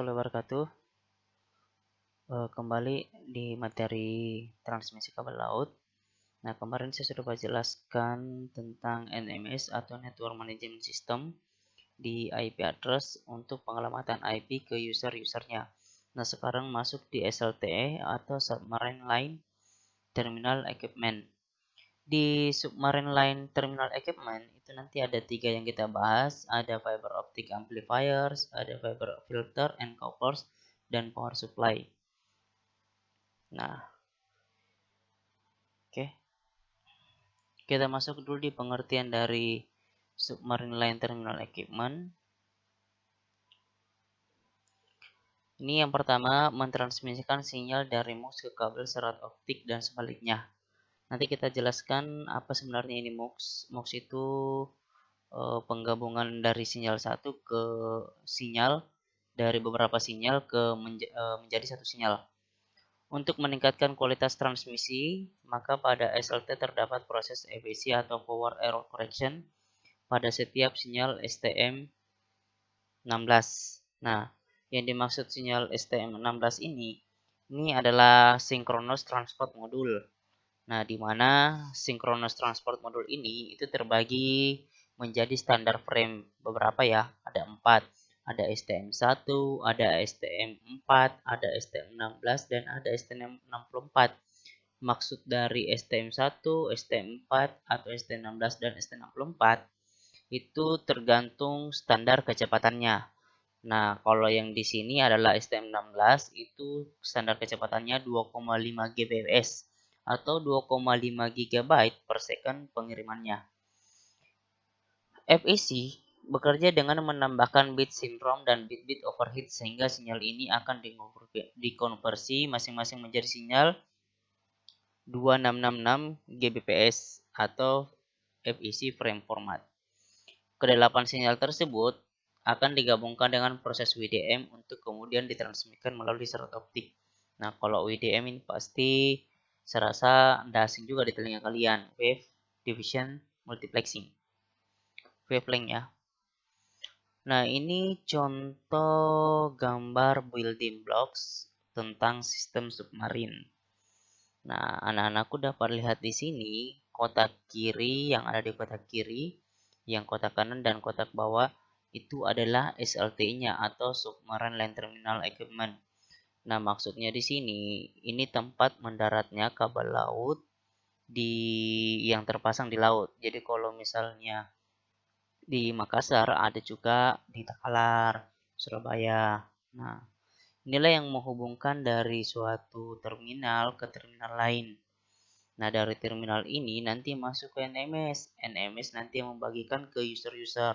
warahmatullahi wabarakatuh. Kembali di materi transmisi kabel laut. Nah, kemarin saya sudah jelaskan tentang NMS atau Network Management System di IP address untuk pengelamatan IP ke user-usernya. Nah, sekarang masuk di SLTE atau Submarine Line Terminal Equipment. Di Submarine Line Terminal Equipment itu nanti ada 3 yang kita bahas, ada fiber optic amplifiers, ada fiber filter and couplers, dan power supply. Nah, oke. Kita masuk dulu di pengertian dari Submarine Line Terminal Equipment. Ini yang pertama, mentransmisikan sinyal dari MUX ke kabel serat optik dan sebaliknya. Nanti kita jelaskan apa sebenarnya ini MUX. MUX itu penggabungan dari sinyal satu ke sinyal dari beberapa sinyal ke menjadi satu sinyal. Untuk meningkatkan kualitas transmisi, maka pada SLT terdapat proses EBC atau Power Error Correction pada setiap sinyal STM16. Nah, yang dimaksud sinyal STM16 ini adalah Synchronous Transport Module. Nah, di mana Synchronous Transport Module ini itu terbagi menjadi standar frame beberapa ya, ada 4. Ada STM1, ada STM4, ada STM16, dan ada STM64. Maksud dari STM1, STM4, atau STM16 dan STM64 itu tergantung standar kecepatannya. Nah, kalau yang di sini adalah STM16 itu standar kecepatannya 2,5 Gbps atau 2,5 GB per second pengirimannya. FEC bekerja dengan menambahkan bit syndrome dan bit-bit overhead sehingga sinyal ini akan dikonversi masing-masing menjadi sinyal 2666 Gbps atau FEC frame format. Kedelapan sinyal tersebut akan digabungkan dengan proses WDM untuk kemudian ditransmitkan melalui serat optik. Nah, kalau WDM ini pasti saya rasa Anda asing juga di telinga kalian, Wave Division Multiplexing. Wavelength ya. Nah, ini contoh gambar building blocks tentang sistem submarin. Nah, anak-anakku dapat lihat di sini kotak kiri yang ada di kotak kiri, yang kotak kanan dan kotak bawah itu adalah SLT-nya atau Submarine Line Terminal Equipment. Nah, maksudnya di sini ini tempat mendaratnya kabel laut yang terpasang di laut. Jadi kalau misalnya di Makassar ada juga di Takalar, Surabaya. Nah, inilah yang menghubungkan dari suatu terminal ke terminal lain. Nah, dari terminal ini nanti masuk ke NMS. NMS nanti yang membagikan ke user-user.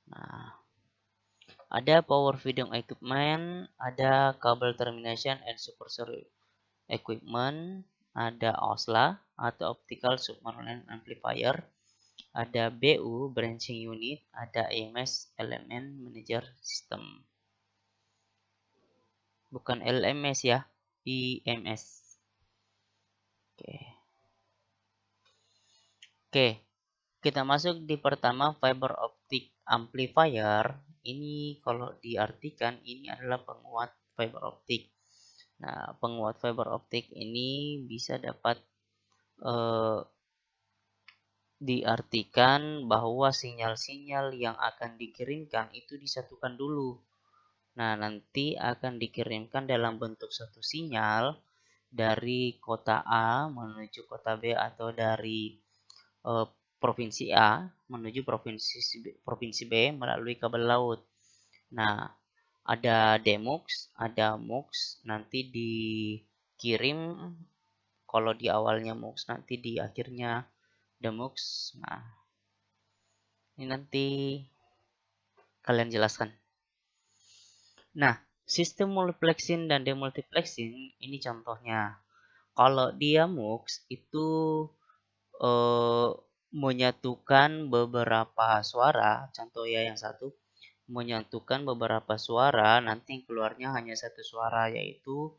Nah, ada power feeding equipment, ada cable termination and supersonic equipment, ada OSLA atau optical submarine amplifier, ada BU branching unit, ada EMS element manager system. Bukan LMS ya, IMS. Oke. Kita masuk di pertama fiber optic amplifier. Ini kalau diartikan ini adalah penguat fiber optik. Nah, penguat fiber optik ini bisa dapat diartikan bahwa sinyal-sinyal yang akan dikirimkan itu disatukan dulu. Nah, nanti akan dikirimkan dalam bentuk satu sinyal dari kota A menuju kota B atau dari provinsi A menuju provinsi B melalui kabel laut. Nah, ada DMUX, ada MUX, nanti dikirim kalau di awalnya MUX, nanti di akhirnya DMUX. Nah, ini nanti kalian jelaskan. Nah, sistem multiplexing dan demultiplexing ini contohnya. Kalau dia MUX itu menyatukan beberapa suara, contoh ya yang satu, menyatukan beberapa suara, nanti keluarnya hanya satu suara, yaitu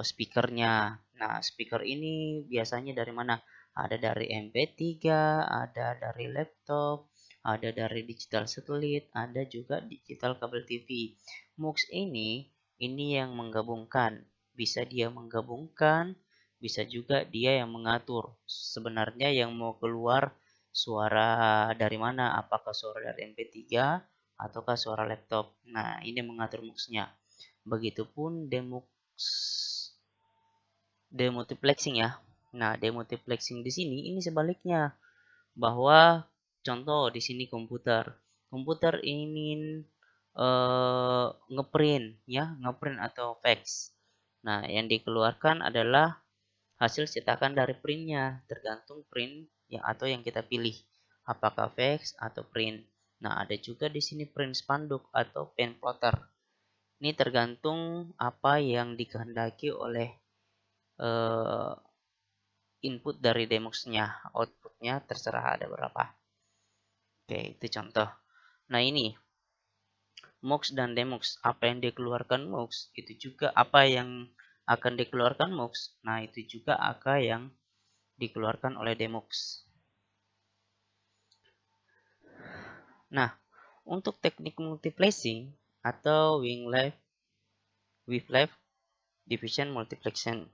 speakernya. Nah, speaker ini biasanya dari mana? Ada dari MP3, ada dari laptop, ada dari digital satelit, ada juga digital kabel TV. MUX ini yang menggabungkan. Bisa dia menggabungkan, bisa juga dia yang mengatur. Sebenarnya yang mau keluar suara dari mana? Apakah suara dari MP3 ataukah suara laptop? Nah, ini mengatur MUX-nya. Begitupun demultiplexing ya. Nah, demultiplexing di sini ini sebaliknya, bahwa contoh di sini komputer. Komputer ingin ngeprint ya, ngeprint atau fax. Nah, yang dikeluarkan adalah hasil cetakan dari printnya, tergantung print yang atau yang kita pilih, apakah fax atau print. Nah, ada juga di sini print spanduk atau pen plotter. Ini tergantung apa yang dikehendaki oleh eh, input dari demux-nya, outputnya terserah ada berapa. Oke, itu contoh. Nah, ini MUX dan demux, apa yang dikeluarkan MUX itu juga apa yang akan dikeluarkan MUX. Nah, itu juga apa yang dikeluarkan oleh demux. Nah, untuk teknik multiplexing atau wave-left division multiplexing,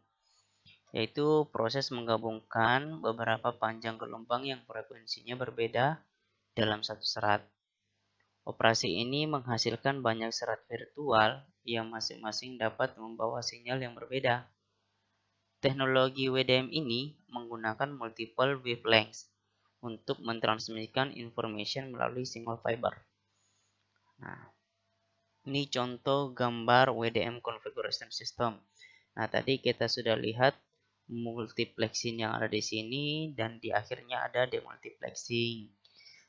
yaitu proses menggabungkan beberapa panjang gelombang yang frekuensinya berbeda dalam satu serat. Operasi ini menghasilkan banyak serat virtual yang masing-masing dapat membawa sinyal yang berbeda. Teknologi WDM ini menggunakan multiple wavelengths untuk mentransmisikan information melalui single fiber. Nah, ini contoh gambar WDM configuration system. Nah, tadi kita sudah lihat multiplexing yang ada di sini dan di akhirnya ada demultiplexing.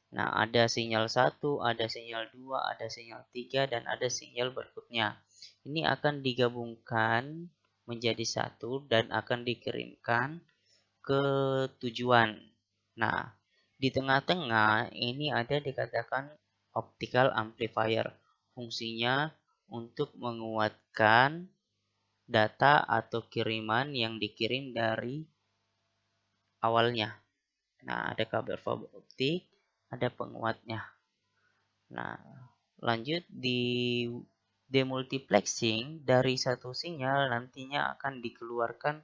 Nah, ada sinyal 1, ada sinyal 2, ada sinyal 3, dan ada sinyal berikutnya. Ini akan digabungkan menjadi satu dan akan dikirimkan ke tujuan. Nah, di tengah-tengah ini ada dikatakan optical amplifier. Fungsinya untuk menguatkan data atau kiriman yang dikirim dari awalnya. Nah, ada kabel fiber optik, ada penguatnya. Nah, lanjut di demultiplexing, dari satu sinyal nantinya akan dikeluarkan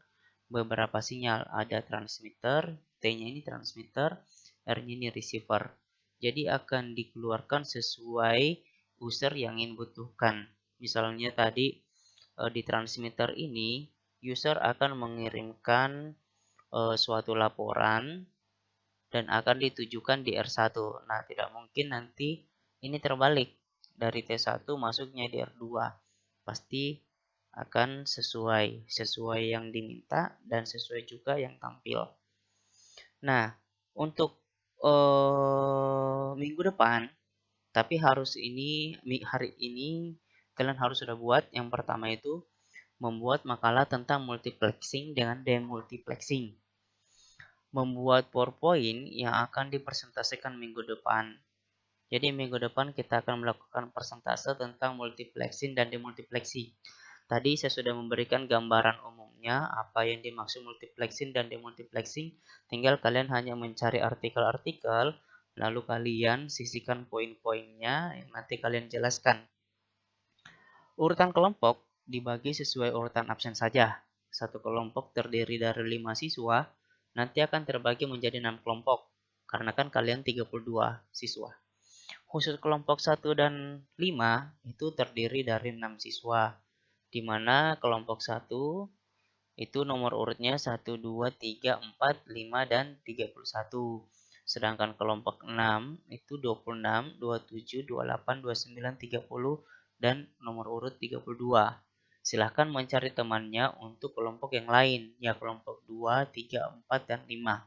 beberapa sinyal. Ada transmitter, T-nya ini transmitter, R-nya ini receiver. Jadi akan dikeluarkan sesuai user yang ingin butuhkan. Misalnya tadi di transmitter ini user akan mengirimkan suatu laporan dan akan ditujukan di R1. Nah, tidak mungkin nanti ini terbalik. Dari T1 masuknya di R2. Pasti akan sesuai yang diminta dan sesuai juga yang tampil. Nah, untuk minggu depan, tapi hari ini kalian harus sudah buat. Yang pertama itu membuat makalah tentang multiplexing dengan demultiplexing. Membuat PowerPoint yang akan dipresentasikan minggu depan. Jadi minggu depan kita akan melakukan persentase tentang multiplexing dan demultiplexing. Tadi saya sudah memberikan gambaran umumnya apa yang dimaksud multiplexing dan demultiplexing. Tinggal kalian hanya mencari artikel-artikel, lalu kalian sisihkan poin-poinnya yang nanti kalian jelaskan. Urutan kelompok dibagi sesuai urutan absen saja. Satu kelompok terdiri dari 5 siswa, nanti akan terbagi menjadi 6 kelompok, karena kan kalian 32 siswa. Khusus kelompok 1 dan 5 itu terdiri dari 6 siswa, di mana kelompok 1 itu nomor urutnya 1, 2, 3, 4, 5, dan 31. Sedangkan kelompok 6 itu 26, 27, 28, 29, 30, dan nomor urut 32. Silahkan mencari temannya untuk kelompok yang lain, ya kelompok 2, 3, 4, dan 5.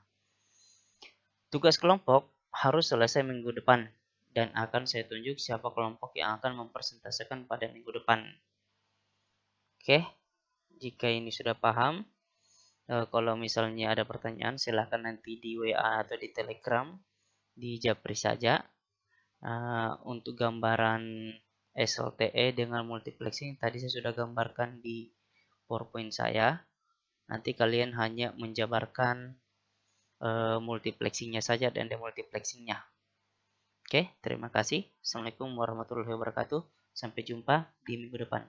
Tugas kelompok harus selesai minggu depan, dan akan saya tunjuk siapa kelompok yang akan mempresentasikan pada minggu depan. Oke, jika ini sudah paham, kalau misalnya ada pertanyaan silahkan nanti di WA atau di Telegram, di Japri saja. Untuk gambaran SLTE dengan multiplexing tadi saya sudah gambarkan di PowerPoint saya. Nanti kalian hanya menjabarkan multiplexingnya saja dan demultiplexingnya. Oke, terima kasih. Assalamualaikum warahmatullahi wabarakatuh. Sampai jumpa di minggu depan.